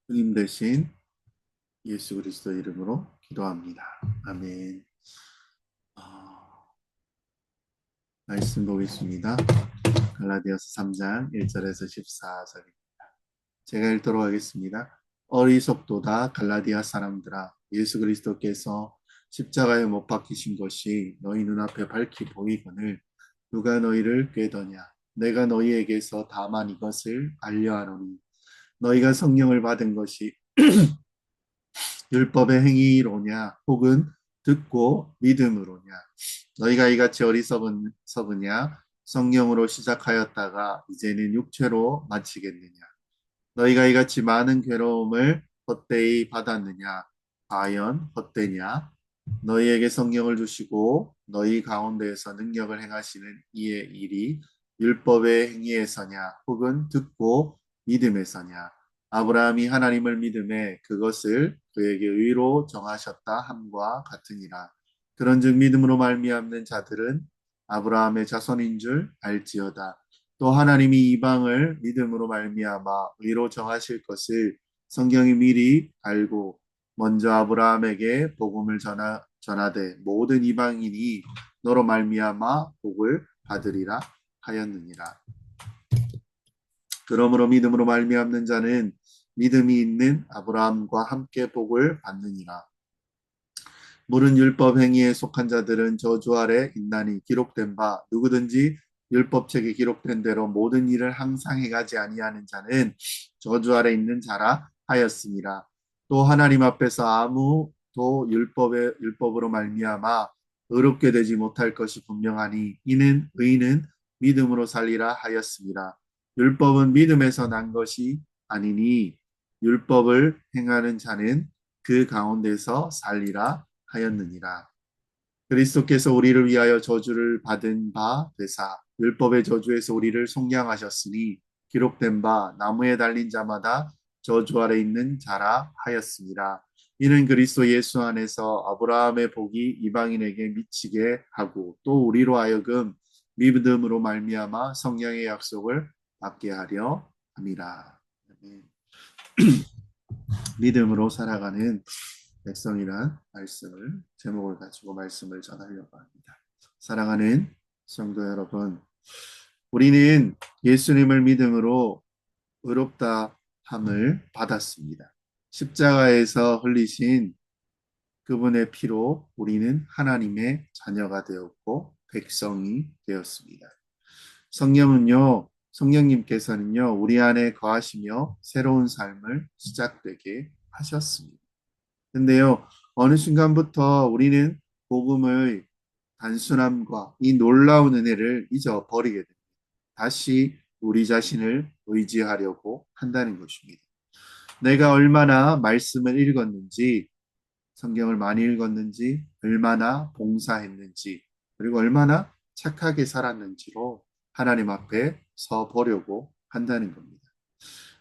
주님 대신 예수 그리스도 이름으로 기도합니다. 아멘. 아, 말씀 보겠습니다. 갈라디아서 3장 1절에서 14절입니다. 제가 읽도록 하겠습니다. 어리석도다 갈라디아 사람들아, 예수 그리스도께서 십자가에 못 박히신 것이 너희 눈앞에 밝히 보이거늘 누가 너희를 꾀더냐. 내가 너희에게서 다만 이것을 알려하노니 너희가 성령을 받은 것이 율법의 행위로냐 혹은 듣고 믿음으로냐. 너희가 이같이 어리석으냐. 성령으로 시작하였다가 이제는 육체로 마치겠느냐. 너희가 이같이 많은 괴로움을 헛되이 받았느냐. 과연 헛되냐. 너희에게 성령을 주시고 너희 가운데에서 능력을 행하시는 이의 일이 율법의 행위에서냐 혹은 듣고 믿음에서냐. 아브라함이 하나님을 믿음에 그것을 그에게 의로 정하셨다 함과 같으니라. 그런즉 믿음으로 말미암는 자들은 아브라함의 자손인 줄 알지어다. 또 하나님이 이방을 믿음으로 말미암아 의로 정하실 것을 성경이 미리 알고 먼저 아브라함에게 복음을 전하되 모든 이방인이 너로 말미암아 복을 받으리라 하였느니라. 그러므로 믿음으로 말미암는 자는 믿음이 있는 아브라함과 함께 복을 받느니라. 물은 율법 행위에 속한 자들은 저주 아래 있나니 기록된 바 누구든지 율법책에 기록된 대로 모든 일을 항상 행하지 아니하는 자는 저주 아래 있는 자라 하였습니다. 또 하나님 앞에서 아무도 율법으로 말미암아 의롭게 되지 못할 것이 분명하니 이는 의인은 믿음으로 살리라 하였습니다. 율법은 믿음에서 난 것이 아니니 율법을 행하는 자는 그 가운데서 살리라 하였느니라. 그리스도께서 우리를 위하여 저주를 받은 바 되사 율법의 저주에서 우리를 속량하셨으니 기록된 바 나무에 달린 자마다 저주 아래 있는 자라 하였습니다. 이는 그리스도 예수 안에서 아브라함의 복이 이방인에게 미치게 하고 또 우리로 하여금 믿음으로 말미암아 성령의 약속을 받게 하려 함이라. 믿음으로 살아가는 백성이란 말씀을 제목을 가지고 말씀을 전하려고 합니다. 사랑하는 성도 여러분, 우리는 예수님을 믿음으로 의롭다 함을 받았습니다. 십자가에서 흘리신 그분의 피로 우리는 하나님의 자녀가 되었고 백성이 되었습니다. 성령님께서는요, 우리 안에 거하시며 새로운 삶을 시작되게 하셨습니다. 근데요, 어느 순간부터 우리는 복음의 단순함과 이 놀라운 은혜를 잊어버리게 됩니다. 다시 우리 자신을 의지하려고 한다는 것입니다. 내가 얼마나 말씀을 읽었는지, 성경을 많이 읽었는지, 얼마나 봉사했는지, 그리고 얼마나 착하게 살았는지로 하나님 앞에 서 보려고 한다는 겁니다.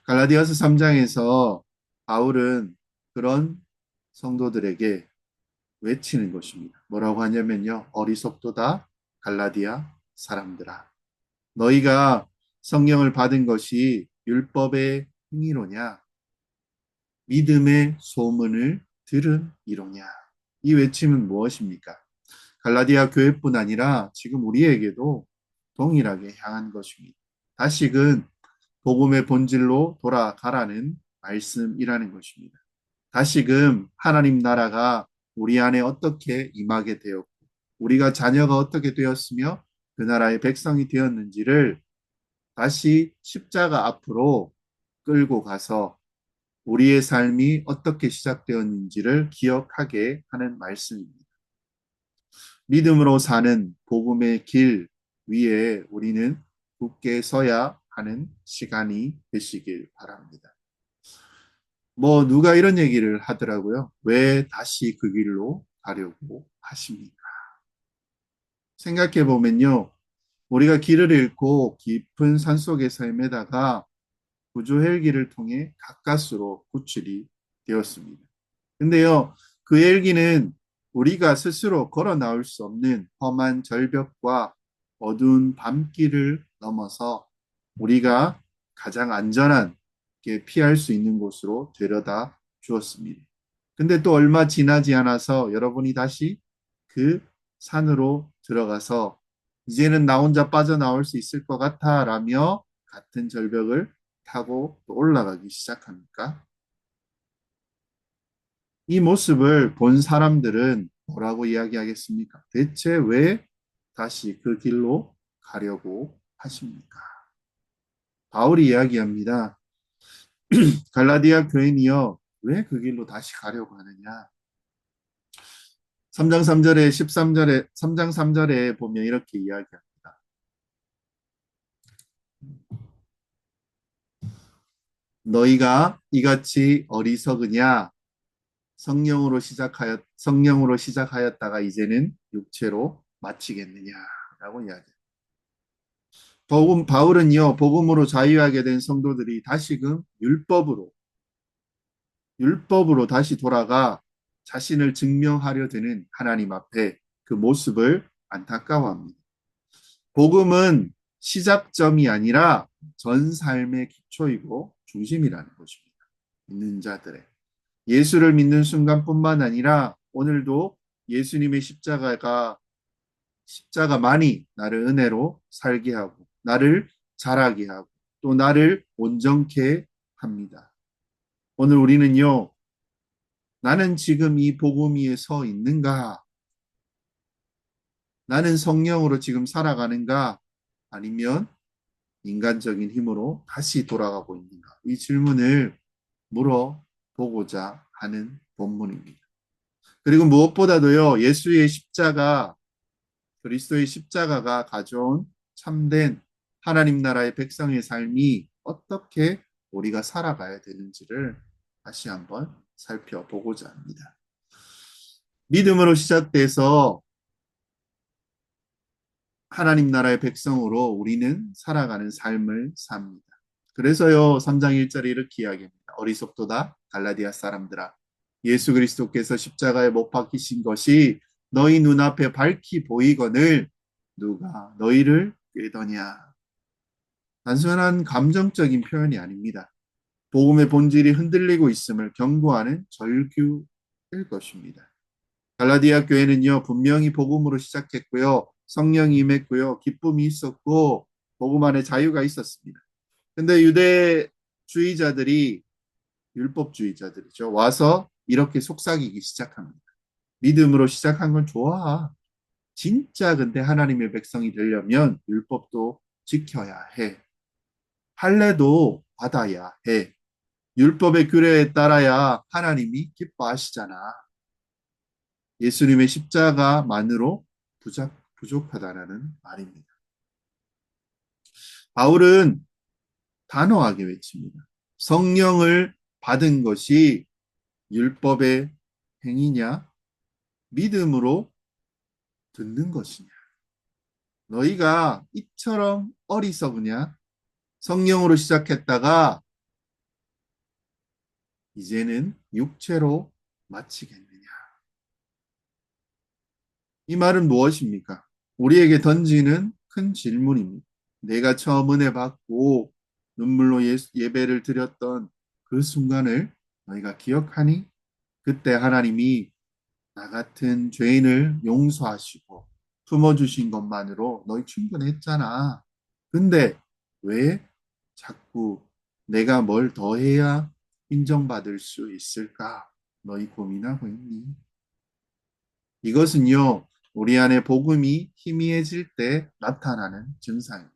갈라디아서 3장에서 바울은 그런 성도들에게 외치는 것입니다. 뭐라고 하냐면요. 어리석도다 갈라디아 사람들아. 너희가 성령을 받은 것이 율법의 행위로냐? 믿음의 소문을 들은 이로냐? 이 외침은 무엇입니까? 갈라디아 교회뿐 아니라 지금 우리에게도 동일하게 향한 것입니다. 다시금 복음의 본질로 돌아가라는 말씀이라는 것입니다. 다시금 하나님 나라가 우리 안에 어떻게 임하게 되었고 우리가 자녀가 어떻게 되었으며 그 나라의 백성이 되었는지를 다시 십자가 앞으로 끌고 가서 우리의 삶이 어떻게 시작되었는지를 기억하게 하는 말씀입니다. 믿음으로 사는 복음의 길 위에 우리는 굳게 서야 하는 시간이 되시길 바랍니다. 누가 이런 얘기를 하더라고요. 왜 다시 그 길로 가려고 하십니까? 생각해 보면요. 우리가 길을 잃고 깊은 산속에서 헤매다가 구조 헬기를 통해 가까스로 구출이 되었습니다. 근데요, 그 헬기는 우리가 스스로 걸어 나올 수 없는 험한 절벽과 어두운 밤길을 넘어서 우리가 가장 안전한 이렇게 피할 수 있는 곳으로 데려다 주었습니다. 근데 또 얼마 지나지 않아서 여러분이 다시 그 산으로 들어가서 이제는 나 혼자 빠져나올 수 있을 것 같아 라며 같은 절벽을 타고 또 올라가기 시작합니까? 이 모습을 본 사람들은 뭐라고 이야기하겠습니까? 대체 왜 다시 그 길로 가려고 하십니까? 바울이 이야기합니다. 갈라디아 교인이여, 왜 그 길로 다시 가려고 하느냐? 3장 3절에 13절에 3장 3절에 보면 이렇게 이야기합니다. 너희가 이같이 어리석으냐? 성령으로 시작하였다가 이제는 육체로 마치겠느냐라고 이야기합니다. 바울은요, 복음으로 자유하게 된 성도들이 다시금 율법으로 다시 돌아가 자신을 증명하려 드는 하나님 앞에 그 모습을 안타까워합니다. 복음은 시작점이 아니라 전 삶의 기초이고 중심이라는 것입니다. 믿는 자들의. 예수를 믿는 순간뿐만 아니라 오늘도 예수님의 십자가만이 나를 은혜로 살게 하고 나를 자라게 하고 또 나를 온전케 합니다. 오늘 우리는요, 나는 지금 이 복음 위에 서 있는가? 나는 성령으로 지금 살아가는가? 아니면 인간적인 힘으로 다시 돌아가고 있는가? 이 질문을 물어보고자 하는 본문입니다. 그리고 무엇보다도요, 그리스도의 십자가가 가져온 참된 하나님 나라의 백성의 삶이 어떻게 우리가 살아가야 되는지를 다시 한번 살펴보고자 합니다. 믿음으로 시작돼서 하나님 나라의 백성으로 우리는 살아가는 삶을 삽니다. 그래서요, 3장 1절에 이렇게 이야기합니다. 어리석도다 갈라디아 사람들아, 예수 그리스도께서 십자가에 못 박히신 것이 너희 눈앞에 밝히 보이거늘 누가 너희를 꾀더냐. 단순한 감정적인 표현이 아닙니다. 복음의 본질이 흔들리고 있음을 경고하는 절규일 것입니다. 갈라디아 교회는요, 분명히 복음으로 시작했고요, 성령이 임했고요, 기쁨이 있었고, 복음 안에 자유가 있었습니다. 근데 율법주의자들이죠. 와서 이렇게 속삭이기 시작합니다. 믿음으로 시작한 건 좋아. 진짜 근데 하나님의 백성이 되려면 율법도 지켜야 해. 할례도 받아야 해. 율법의 규례에 따라야 하나님이 기뻐하시잖아. 예수님의 십자가만으로 부족하다라는 말입니다. 바울은 단호하게 외칩니다. 성령을 받은 것이 율법의 행위냐, 믿음으로 듣는 것이냐. 너희가 이처럼 어리석으냐? 성령으로 시작했다가 이제는 육체로 마치겠느냐. 이 말은 무엇입니까? 우리에게 던지는 큰 질문입니다. 내가 처음 은혜 받고 눈물로 예배를 드렸던 그 순간을 너희가 기억하니? 그때 하나님이 나 같은 죄인을 용서하시고 품어주신 것만으로 너희 충분했잖아. 근데 왜 자꾸 내가 뭘 더 해야 인정받을 수 있을까? 너희 고민하고 있니? 이것은요, 우리 안에 복음이 희미해질 때 나타나는 증상입니다.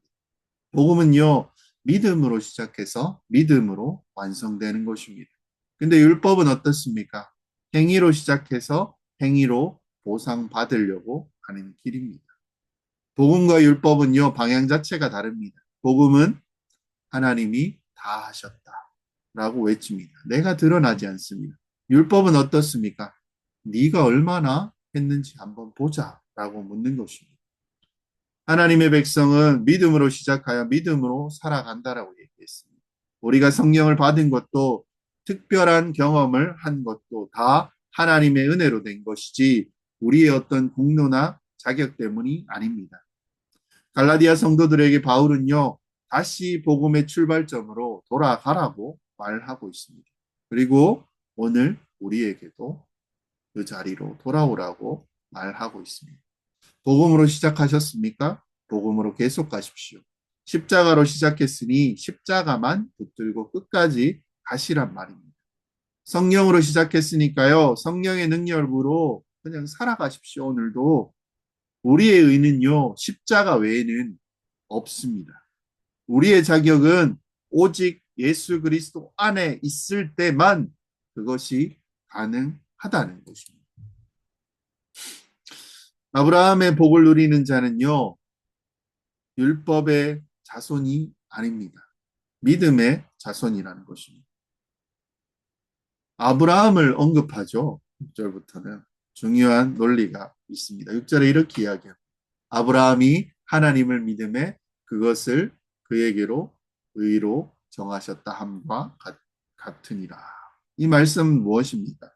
복음은요, 믿음으로 시작해서 믿음으로 완성되는 것입니다. 근데 율법은 어떻습니까? 행위로 시작해서 행위로 보상받으려고 하는 길입니다. 복음과 율법은요, 방향 자체가 다릅니다. 복음은 하나님이 다 하셨다 라고 외칩니다. 내가 드러나지 않습니다. 율법은 어떻습니까? 네가 얼마나 했는지 한번 보자 라고 묻는 것입니다. 하나님의 백성은 믿음으로 시작하여 믿음으로 살아간다라고 얘기했습니다. 우리가 성령을 받은 것도 특별한 경험을 한 것도 다 하나님의 은혜로 된 것이지 우리의 어떤 공로나 자격 때문이 아닙니다. 갈라디아 성도들에게 바울은요, 다시 복음의 출발점으로 돌아가라고 말하고 있습니다. 그리고 오늘 우리에게도 그 자리로 돌아오라고 말하고 있습니다. 복음으로 시작하셨습니까? 복음으로 계속 가십시오. 십자가로 시작했으니 십자가만 붙들고 끝까지 가시란 말입니다. 성령으로 시작했으니까요. 성령의 능력으로 그냥 살아가십시오. 오늘도 우리의 의는요. 십자가 외에는 없습니다. 우리의 자격은 오직 예수 그리스도 안에 있을 때만 그것이 가능하다는 것입니다. 아브라함의 복을 누리는 자는요. 율법의 자손이 아닙니다. 믿음의 자손이라는 것입니다. 아브라함을 언급하죠. 6절부터는 중요한 논리가 있습니다. 6절에 이렇게 이야기합니다. 아브라함이 하나님을 믿음에 그것을 그에게로 의로 정하셨다 함과 같으니라. 이 말씀 무엇입니까?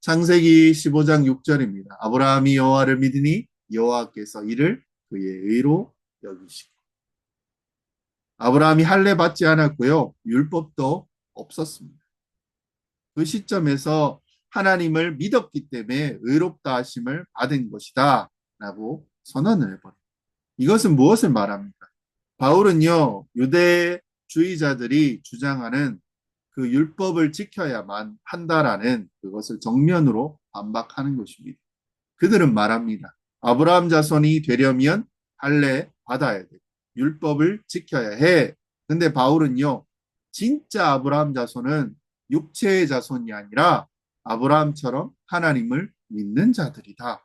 창세기 15장 6절입니다. 아브라함이 여호와를 믿으니 여호와께서 이를 그의 의로 여기시고. 아브라함이 할례 받지 않았고요. 율법도 없었습니다. 그 시점에서 하나님을 믿었기 때문에 의롭다 하심을 받은 것이다 라고 선언을 해버립니다. 이것은 무엇을 말합니까? 바울은요, 유대주의자들이 주장하는 그 율법을 지켜야만 한다라는 그것을 정면으로 반박하는 것입니다. 그들은 말합니다. 아브라함 자손이 되려면 할례 받아야 돼. 율법을 지켜야 해. 근데 바울은요, 진짜 아브라함 자손은 육체의 자손이 아니라 아브라함처럼 하나님을 믿는 자들이다.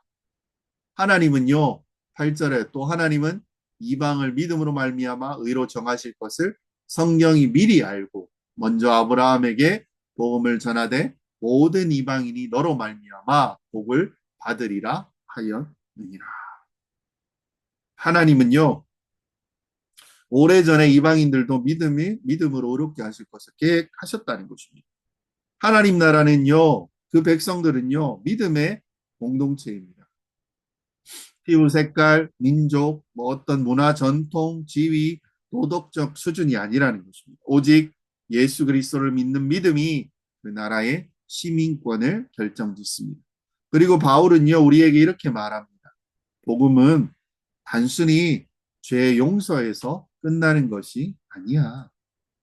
하나님은요, 8절에 또 하나님은 이방을 믿음으로 말미암아 의로 정하실 것을 성경이 미리 알고 먼저 아브라함에게 복음을 전하되 모든 이방인이 너로 말미암아 복을 받으리라 하였느니라. 하나님은요, 오래전에 이방인들도 믿음으로 의롭게 하실 것을 계획하셨다는 것입니다. 하나님 나라는요, 그 백성들은요, 믿음의 공동체입니다. 피부 색깔, 민족, 어떤 문화, 전통, 지위, 도덕적 수준이 아니라는 것입니다. 오직 예수 그리스도를 믿는 믿음이 그 나라의 시민권을 결정짓습니다. 그리고 바울은요, 우리에게 이렇게 말합니다. 복음은 단순히 죄 용서에서 끝나는 것이 아니야.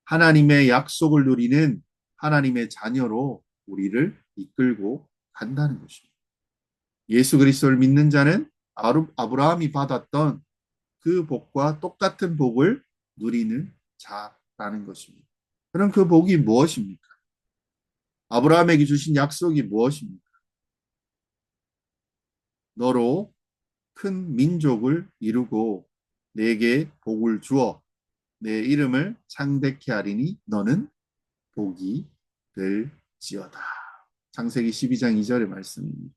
하나님의 약속을 누리는 하나님의 자녀로 우리를 이끌고 간다는 것입니다. 예수 그리스도를 믿는 자는 아브라함이 받았던 그 복과 똑같은 복을 누리는 자라는 것입니다. 그럼 그 복이 무엇입니까? 아브라함에게 주신 약속이 무엇입니까? 너로 큰 민족을 이루고 내게 복을 주어 내 이름을 창대케 하리니 너는 복이 될지어다. 창세기 12장 2절의 말씀입니다.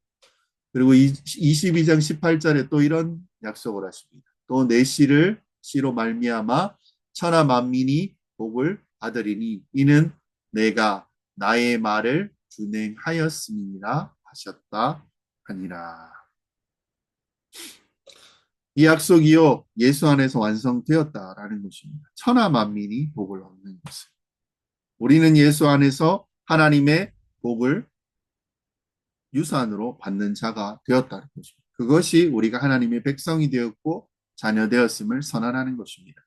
그리고 22장 18절에 또 이런 약속을 하십니다. 또 내 씨로 말미암아 천하 만민이 복을 받으리니 이는 내가 나의 말을 준행하였음이니라 하셨다 하니라. 이 약속이요 예수 안에서 완성되었다라는 것입니다. 천하 만민이 복을 얻는 것을. 우리는 예수 안에서 하나님의 복을 유산으로 받는 자가 되었다는 것입니다. 그것이 우리가 하나님의 백성이 되었고 자녀 되었음을 선언하는 것입니다.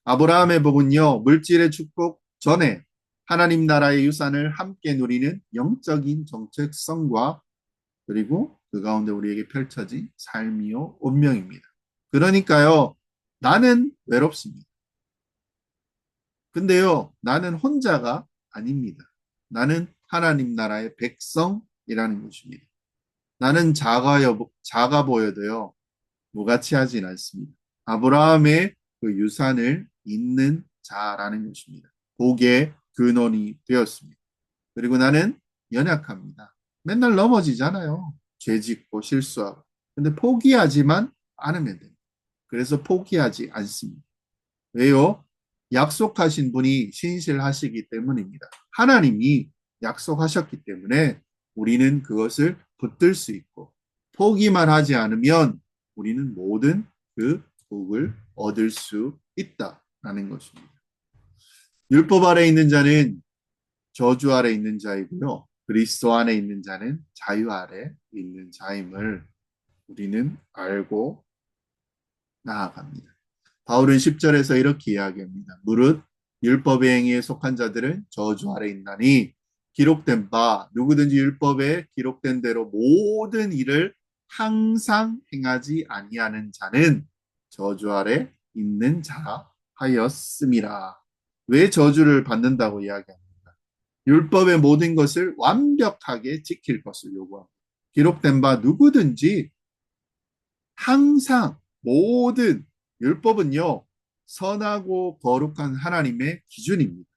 아브라함의 복은요, 물질의 축복 전에 하나님 나라의 유산을 함께 누리는 영적인 정체성과 그리고 그 가운데 우리에게 펼쳐진 삶이요, 운명입니다. 그러니까요, 나는 외롭습니다. 근데요, 나는 혼자가 아닙니다. 나는 하나님 나라의 백성이라는 것입니다. 나는 작아 보여도요, 무가치하진 않습니다. 아브라함의 그 유산을 잇는 자라는 것입니다. 복의 근원이 되었습니다. 그리고 나는 연약합니다. 맨날 넘어지잖아요. 죄 짓고 실수하고. 근데 포기하지만 않으면 됩니다. 그래서 포기하지 않습니다. 왜요? 약속하신 분이 신실하시기 때문입니다. 하나님이 약속하셨기 때문에 우리는 그것을 붙들 수 있고 포기만 하지 않으면 우리는 모든 그 복을 얻을 수 있다라는 것입니다. 율법 아래 있는 자는 저주 아래 있는 자이고요. 그리스도 안에 있는 자는 자유 아래 있는 자임을 우리는 알고 나아갑니다. 바울은 10절에서 이렇게 이야기합니다. 무릇 율법의 행위에 속한 자들은 저주 아래 있나니 기록된 바 누구든지 율법에 기록된 대로 모든 일을 항상 행하지 아니하는 자는 저주 아래 있는 자 하였음이라. 왜 저주를 받는다고 이야기합니다. 율법의 모든 것을 완벽하게 지킬 것을 요구합니다. 기록된 바 누구든지 항상 모든 율법은요, 선하고 거룩한 하나님의 기준입니다.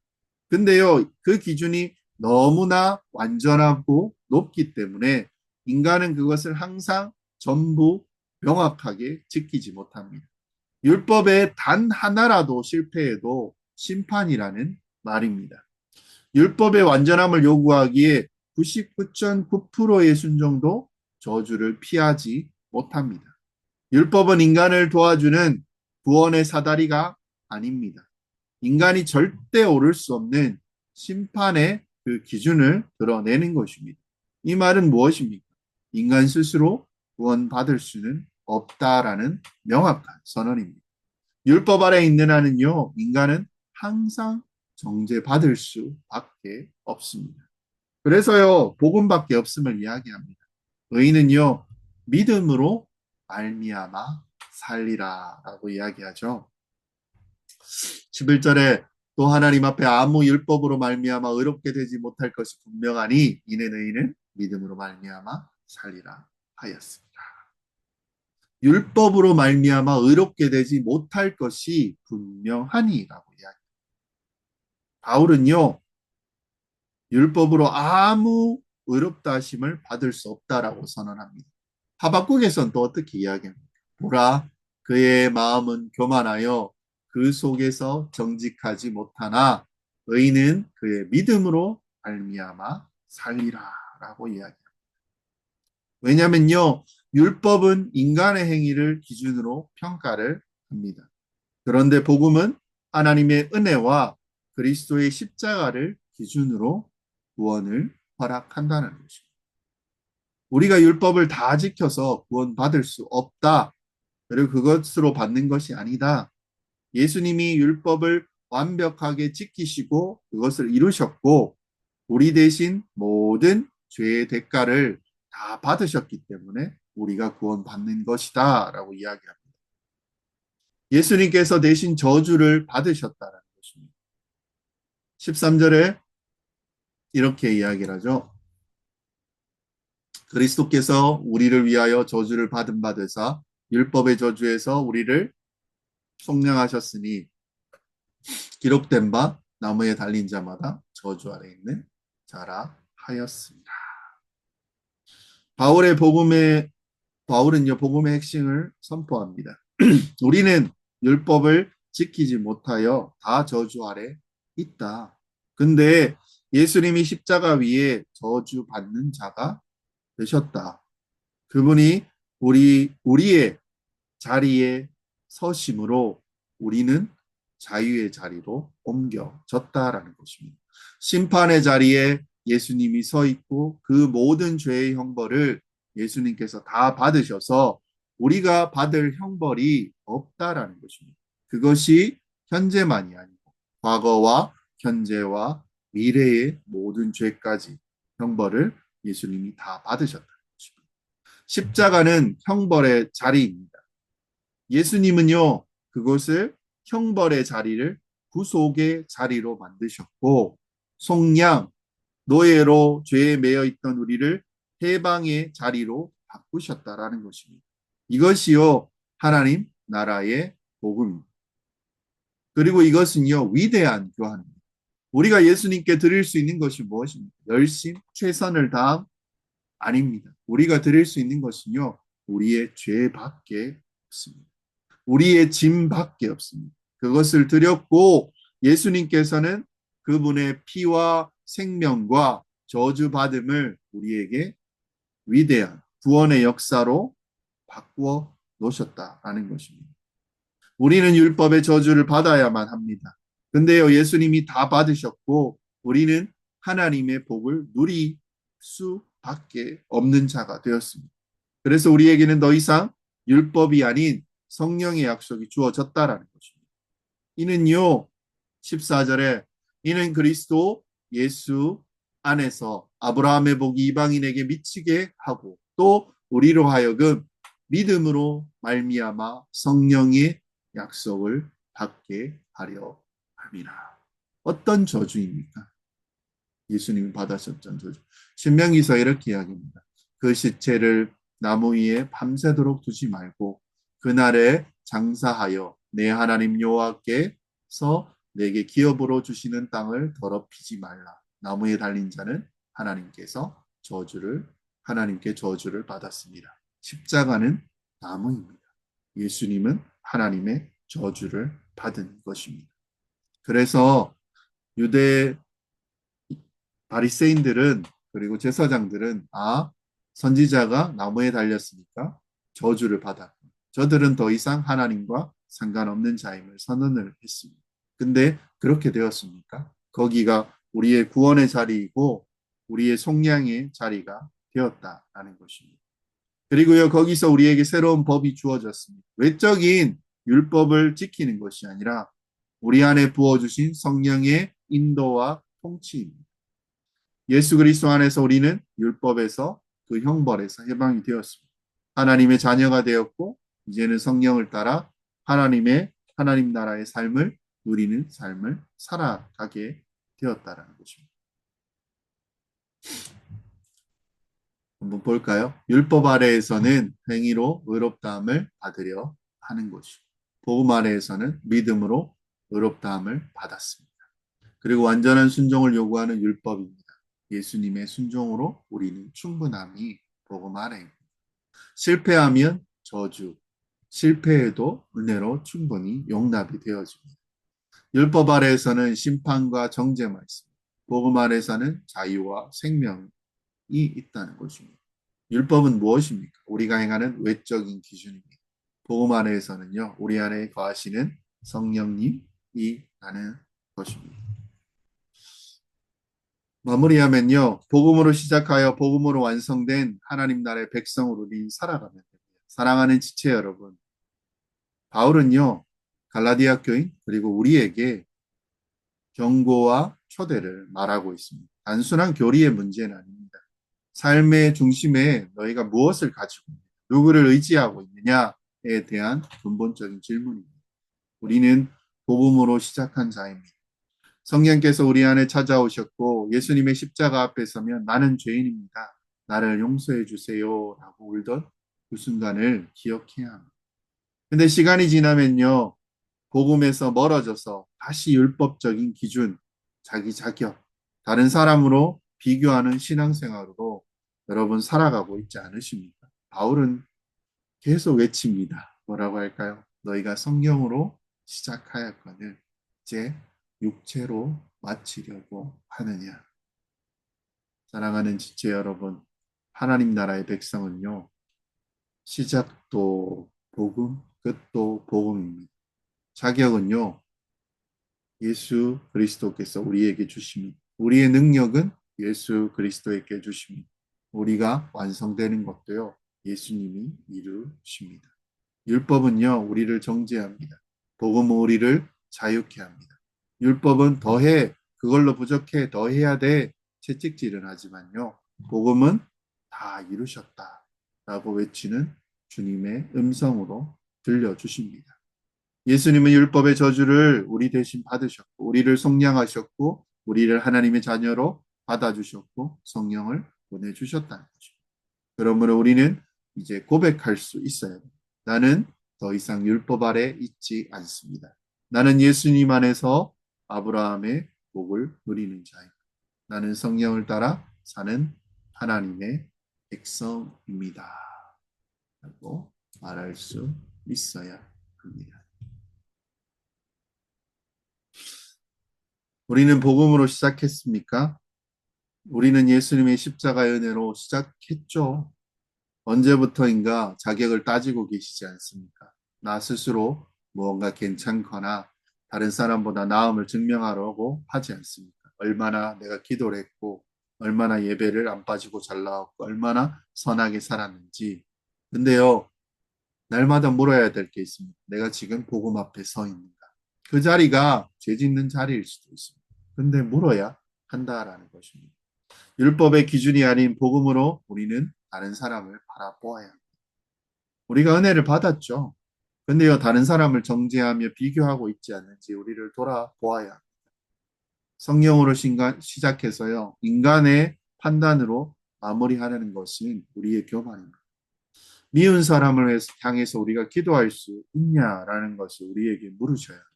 근데요, 그 기준이 너무나 완전하고 높기 때문에 인간은 그것을 항상 전부 명확하게 지키지 못합니다. 율법의 단 하나라도 실패해도 심판이라는 말입니다. 율법의 완전함을 요구하기에 99.9%의 순종도 저주를 피하지 못합니다. 율법은 인간을 도와주는 구원의 사다리가 아닙니다. 인간이 절대 오를 수 없는 심판의 그 기준을 드러내는 것입니다. 이 말은 무엇입니까? 인간 스스로 구원받을 수는 없다라는 명확한 선언입니다. 율법 아래 있는 한은요, 인간은 항상 정죄받을 수밖에 없습니다. 그래서요, 복음밖에 없음을 이야기합니다. 의인은요, 믿음으로 말미암아 살리라라고 이야기하죠. 11절에 또 하나님 앞에 아무 율법으로 말미암아 의롭게 되지 못할 것이 분명하니 이는 의인은 믿음으로 말미암아 살리라 하였습니다. 율법으로 말미암아 의롭게 되지 못할 것이 분명하니라고 이야기합니다. 바울은요, 율법으로 아무 의롭다 하심을 받을 수 없다라고 선언합니다. 하박국에선 또 어떻게 이야기합니까? 보라, 그의 마음은 교만하여 그 속에서 정직하지 못하나 의인은 그의 믿음으로 말미암아 살리라라고 이야기합니다. 왜냐면요, 율법은 인간의 행위를 기준으로 평가를 합니다. 그런데 복음은 하나님의 은혜와 그리스도의 십자가를 기준으로 구원을 허락한다는 것입니다. 우리가 율법을 다 지켜서 구원받을 수 없다. 그리고 그것으로 받는 것이 아니다. 예수님이 율법을 완벽하게 지키시고 그것을 이루셨고 우리 대신 모든 죄의 대가를 다 받으셨기 때문에 우리가 구원받는 것이다 라고 이야기합니다. 예수님께서 대신 저주를 받으셨다는 것입니다. 13절에 이렇게 이야기를 하죠. 그리스도께서 우리를 위하여 저주를 받은 바 되사 율법의 저주에서 우리를 속량하셨으니 기록된 바 나무에 달린 자마다 저주 아래 있는 자라 하였습니다. 바울은요 복음의 핵심을 선포합니다. 우리는 율법을 지키지 못하여 다 저주 아래 있다. 근데 예수님이 십자가 위에 저주 받는 자가 되셨다. 그분이 우리의 자리에 서심으로 우리는 자유의 자리로 옮겨졌다라는 것입니다. 심판의 자리에 예수님이 서 있고 그 모든 죄의 형벌을 예수님께서 다 받으셔서 우리가 받을 형벌이 없다라는 것입니다. 그것이 현재만이 아니고 과거와 현재와 미래의 모든 죄까지 형벌을 예수님이 다 받으셨다는 것입니다. 십자가는 형벌의 자리입니다. 예수님은요, 그것을 형벌의 자리를 구속의 자리로 만드셨고, 속량, 노예로 죄에 매여 있던 우리를 해방의 자리로 바꾸셨다라는 것입니다. 이것이요, 하나님 나라의 복음입니다. 그리고 이것은요, 위대한 교환입니다. 우리가 예수님께 드릴 수 있는 것이 무엇입니까? 열심, 최선을 다함? 아닙니다. 우리가 드릴 수 있는 것은요, 우리의 죄밖에 없습니다. 우리의 짐밖에 없습니다. 그것을 드렸고 예수님께서는 그분의 피와 생명과 저주받음을 우리에게 위대한 구원의 역사로 바꾸어 놓으셨다라는 것입니다. 우리는 율법의 저주를 받아야만 합니다. 근데요, 예수님이 다 받으셨고 우리는 하나님의 복을 누릴 수밖에 없는 자가 되었습니다. 그래서 우리에게는 더 이상 율법이 아닌 성령의 약속이 주어졌다라는 것입니다. 이는요, 14절에 이는 그리스도 예수 안에서 아브라함의 복이 이방인에게 미치게 하고 또 우리로 하여금 믿음으로 말미암아 성령의 약속을 받게 하려 함이라. 어떤 저주입니까? 예수님이 받으셨던 저주. 신명기서 이렇게 이야기합니다. 그 시체를 나무 위에 밤새도록 두지 말고 그날에 장사하여 내 하나님 여호와께서 내게 기업으로 주시는 땅을 더럽히지 말라. 나무에 달린 자는 하나님께 저주를 받았습니다. 십자가는 나무입니다. 예수님은 하나님의 저주를 받은 것입니다. 그래서 유대 바리새인들은 그리고 제사장들은 선지자가 나무에 달렸으니까 저주를 받았고 저들은 더 이상 하나님과 상관없는 자임을 선언을 했습니다. 근데 그렇게 되었습니까? 거기가 우리의 구원의 자리이고 우리의 속량의 자리가 되었다라는 것입니다. 그리고요, 거기서 우리에게 새로운 법이 주어졌습니다. 외적인 율법을 지키는 것이 아니라 우리 안에 부어주신 성령의 인도와 통치입니다. 예수 그리스도 안에서 우리는 율법에서 그 형벌에서 해방이 되었습니다. 하나님의 자녀가 되었고 이제는 성령을 따라 하나님 나라의 삶을 누리는 삶을 살아가게 되었다라는 것입니다. 한번 볼까요? 율법 아래에서는 행위로 의롭다함을 받으려 하는 것이고 복음 아래에서는 믿음으로 의롭다함을 받았습니다. 그리고 완전한 순종을 요구하는 율법입니다. 예수님의 순종으로 우리는 충분함이 복음 아래입니다. 실패하면 저주, 실패해도 은혜로 충분히 용납이 되어집니다. 율법 아래에서는 심판과 정죄만 있습니다. 복음 아래에서는 자유와 생명이 있다는 것입니다. 율법은 무엇입니까? 우리가 행하는 외적인 기준입니다. 복음 아래에서는요, 우리 안에 거하시는 성령님이 라는 것입니다. 마무리하면요, 복음으로 시작하여 복음으로 완성된 하나님 나라의 백성으로 우리 살아가면 됩니다. 사랑하는 지체 여러분, 바울은요, 갈라디아 교인 그리고 우리에게 경고와 초대를 말하고 있습니다. 단순한 교리의 문제는 아닙니다. 삶의 중심에 너희가 무엇을 가지고 있느냐, 누구를 의지하고 있느냐에 대한 근본적인 질문입니다. 우리는 복음으로 시작한 자입니다. 성령께서 우리 안에 찾아오셨고 예수님의 십자가 앞에 서면 나는 죄인입니다. 나를 용서해 주세요 라고 울던 그 순간을 기억해야 합니다. 근데 시간이 지나면요, 복음에서 멀어져서 다시 율법적인 기준, 자기 자격, 다른 사람으로 비교하는 신앙생활으로 여러분 살아가고 있지 않으십니까? 바울은 계속 외칩니다. 뭐라고 할까요? 너희가 성령으로 시작하였거늘 이제 육체로 마치려고 하느냐. 사랑하는 지체 여러분, 하나님 나라의 백성은요, 시작도 복음, 끝도 복음입니다. 자격은요, 예수 그리스도께서 우리에게 주십니다. 우리의 능력은 예수 그리스도에게 주십니다. 우리가 완성되는 것도요, 예수님이 이루십니다. 율법은요, 우리를 정죄합니다. 복음은 우리를 자유케 합니다. 율법은 더해, 그걸로 부족해, 더해야 돼, 채찍질은 하지만요, 복음은 다 이루셨다 라고 외치는 주님의 음성으로 들려주십니다. 예수님은 율법의 저주를 우리 대신 받으셨고 우리를 속량하셨고 우리를 하나님의 자녀로 받아주셨고 성령을 보내주셨다는 거죠. 그러므로 우리는 이제 고백할 수 있어야 합니다. 나는 더 이상 율법 아래 있지 않습니다. 나는 예수님 안에서 아브라함의 복을 누리는 자입니다. 나는 성령을 따라 사는 하나님의 백성입니다. 라고 말할 수 있어야 합니다. 우리는 복음으로 시작했습니까? 우리는 예수님의 십자가의 은혜로 시작했죠. 언제부터인가 자격을 따지고 계시지 않습니까? 나 스스로 무언가 괜찮거나 다른 사람보다 나음을 증명하려고 하지 않습니까? 얼마나 내가 기도를 했고 얼마나 예배를 안 빠지고 잘 나왔고 얼마나 선하게 살았는지. 근데요, 날마다 물어야 될 게 있습니다. 내가 지금 복음 앞에 서 있는가? 그 자리가 죄 짓는 자리일 수도 있습니다. 근데 물어야 한다라는 것입니다. 율법의 기준이 아닌 복음으로 우리는 다른 사람을 바라보아야 합니다. 우리가 은혜를 받았죠. 근데요, 다른 사람을 정죄하며 비교하고 있지 않는지 우리를 돌아보아야 합니다. 성령으로 시작해서요, 인간의 판단으로 마무리하려는 것은 우리의 교만입니다. 미운 사람을 향해서 우리가 기도할 수 있냐라는 것을 우리에게 물으셔야 합니다.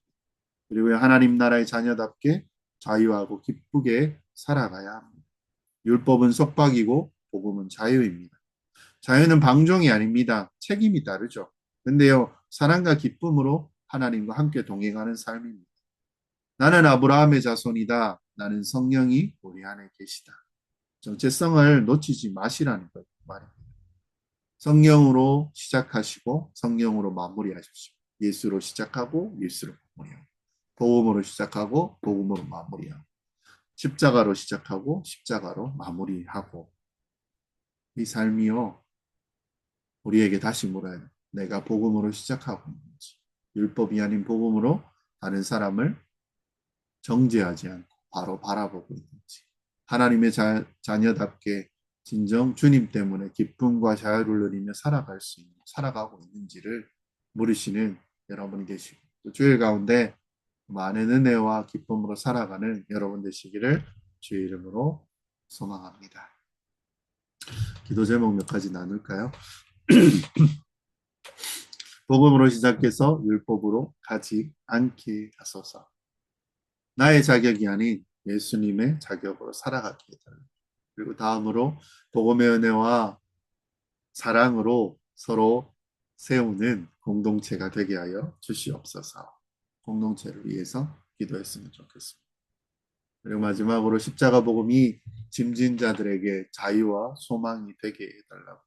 그리고 하나님 나라의 자녀답게 자유하고 기쁘게 살아가야 합니다. 율법은 속박이고 복음은 자유입니다. 자유는 방종이 아닙니다. 책임이 다르죠. 근데요, 사랑과 기쁨으로 하나님과 함께 동행하는 삶입니다. 나는 아브라함의 자손이다. 나는 성령이 우리 안에 계시다. 정체성을 놓치지 마시라는 말입니다. 성령으로 시작하시고 성령으로 마무리하십시오. 예수로 시작하고 예수로 마무리하고 복음으로 시작하고 복음으로 마무리하고 십자가로 시작하고 십자가로 마무리하고 이 삶이요. 우리에게 다시 물어야 돼. 내가 복음으로 시작하고 있는지 율법이 아닌 복음으로 다른 사람을 정죄하지 않고 바로 바라보고 있는지 하나님의 자녀답게 진정 주님 때문에 기쁨과 자유를 누리며 살아가고 있는지를 물으시는 여러분이 되시고 또 주일 가운데 많은 은혜와 기쁨으로 살아가는 여러분 되시기를 주의 이름으로 소망합니다. 기도 제목 몇 가지 나눌까요? 복음으로 시작해서 율법으로 가지 않게 하소서. 나의 자격이 아닌 예수님의 자격으로 살아가게 해달라. 그리고 다음으로 복음의 은혜와 사랑으로 서로 세우는 공동체가 되게 하여 주시옵소서. 공동체를 위해서 기도했으면 좋겠습니다. 그리고 마지막으로 십자가 복음이 짐진 자들에게 자유와 소망이 되게 해달라고.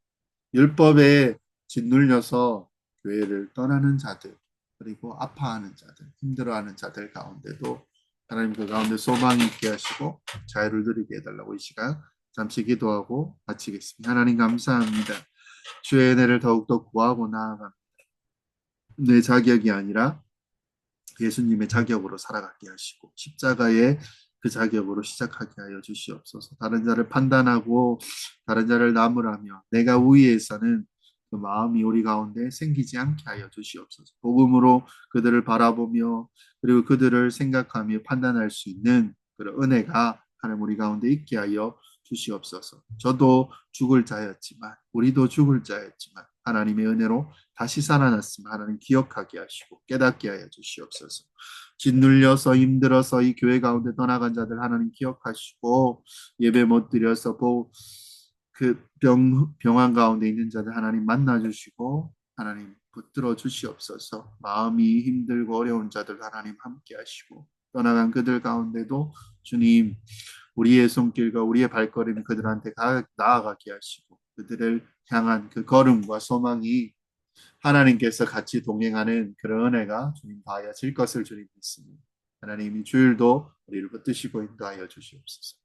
율법에 짓눌려서 교회를 떠나는 자들, 그리고 아파하는 자들, 힘들어하는 자들 가운데도 하나님 그 가운데 소망이 있게 하시고 자유를 누리게 해달라고 이 시간 잠시 기도하고 마치겠습니다. 하나님 감사합니다. 주의 은혜를 더욱더 구하고 나아갑니다. 내 자격이 아니라 예수님의 자격으로 살아가게 하시고 십자가의 그 자격으로 시작하게 하여 주시옵소서. 다른 자를 판단하고 다른 자를 나무라며 내가 우위에서는 그 마음이 우리 가운데 생기지 않게 하여 주시옵소서. 복음으로 그들을 바라보며 그리고 그들을 생각하며 판단할 수 있는 그런 은혜가 하나님 우리 가운데 있게 하여 주시옵소서. 저도 죽을 자였지만 우리도 죽을 자였지만 하나님의 은혜로 다시 살아났으면 하나님 기억하게 하시고 깨닫게 하여 주시옵소서. 짓눌려서 힘들어서 이 교회 가운데 떠나간 자들 하나님 기억하시고 예배 못 드려서 그 병환 가운데 있는 자들 하나님 만나 주시고 하나님 붙들어 주시옵소서. 마음이 힘들고 어려운 자들 하나님 함께 하시고 떠나간 그들 가운데도 주님 우리의 손길과 우리의 발걸음이 그들한테 나아가게 하시고 그들을 향한 그 걸음과 소망이 하나님께서 같이 동행하는 그런 은혜가 주님 더하여질 것을 주님 믿습니다. 하나님이 주일도 우리를 붙드시고 인도하여 주시옵소서.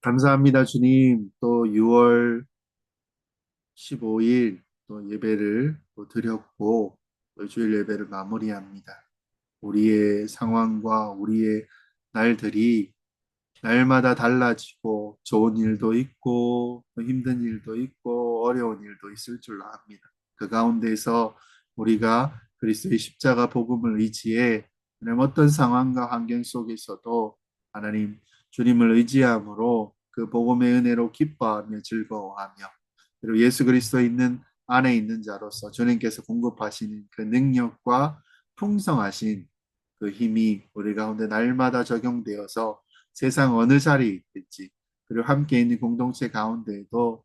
감사합니다 주님. 또 6월 15일 또 예배를 또 드렸고 또 주일 예배를 마무리합니다. 우리의 상황과 우리의 날들이 날마다 달라지고 좋은 일도 있고 힘든 일도 있고 어려운 일도 있을 줄로 압니다. 그 가운데서 우리가 그리스도의 십자가 복음을 의지해 어떤 상황과 환경 속에서도 하나님 주님을 의지함으로 그 복음의 은혜로 기뻐하며 즐거워하며 그리고 예수 그리스도에 있는 안에 있는 자로서 주님께서 공급하시는 그 능력과 풍성하신 그 힘이 우리 가운데 날마다 적용되어서 세상 어느 자리에 있든지 그리고 함께 있는 공동체 가운데에도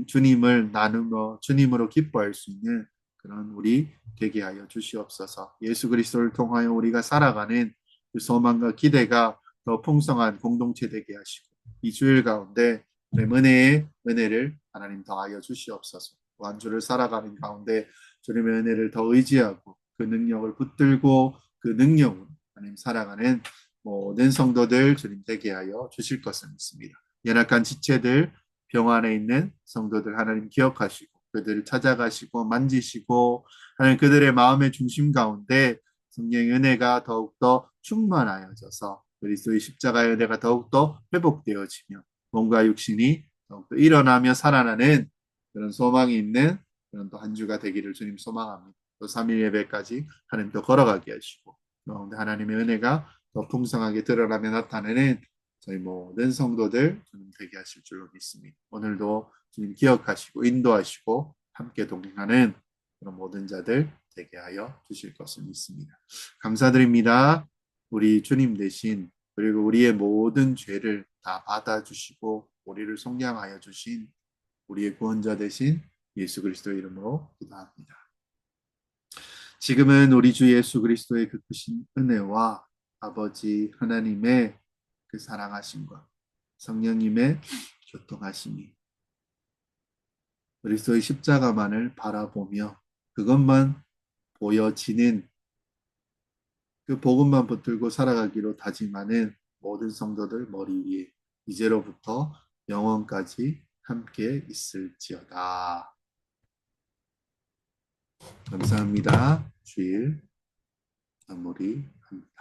주님을 나누며 주님으로 기뻐할 수 있는 그런 우리 되게 하여 주시옵소서. 예수 그리스도를 통하여 우리가 살아가는 그 소망과 기대가 더 풍성한 공동체 되게 하시고 이 주일 가운데 은혜의 은혜를 하나님 더하여 주시옵소서. 한 주를 살아가는 가운데 주님의 은혜를 더 의지하고 그 능력을 붙들고 그 능력으로 하나님 살아가는 모든 성도들 주님 되게 하여 주실 것을 믿습니다. 연약한 지체들, 병 안에 있는 성도들 하나님 기억하시고 그들을 찾아가시고 만지시고 하나님 그들의 마음의 중심 가운데 성령의 은혜가 더욱더 충만하여져서 그리스도의 십자가의 은혜가 더욱더 회복되어지며 몸과 육신이 더욱더 일어나며 살아나는 그런 소망이 있는 그런 또 한 주가 되기를 주님 소망합니다. 또 3일 예배까지 하나님 또 걸어가게 하시고 가운데 하나님의 은혜가 더 풍성하게 드러나며 나타내는 저희 모든 성도들 주님 되게 하실 줄로 믿습니다. 오늘도 주님 기억하시고 인도하시고 함께 동행하는 그런 모든 자들 되게 하여 주실 것을 믿습니다. 감사드립니다. 우리 주님 대신 그리고 우리의 모든 죄를 다 받아주시고 우리를 속량하여 주신 우리의 구원자 되신 예수 그리스도의 이름으로 기도합니다. 지금은 우리 주 예수 그리스도의 그 크신 은혜와 아버지 하나님의 그 사랑하심과 성령님의 교통하심이 그리스도의 십자가만을 바라보며 그것만 보여지는 그 복음만 붙들고 살아가기로 다짐하는 모든 성도들 머리 위에 이제로부터 영원까지 함께 있을지어다. 감사합니다. 주일 마무리합니다.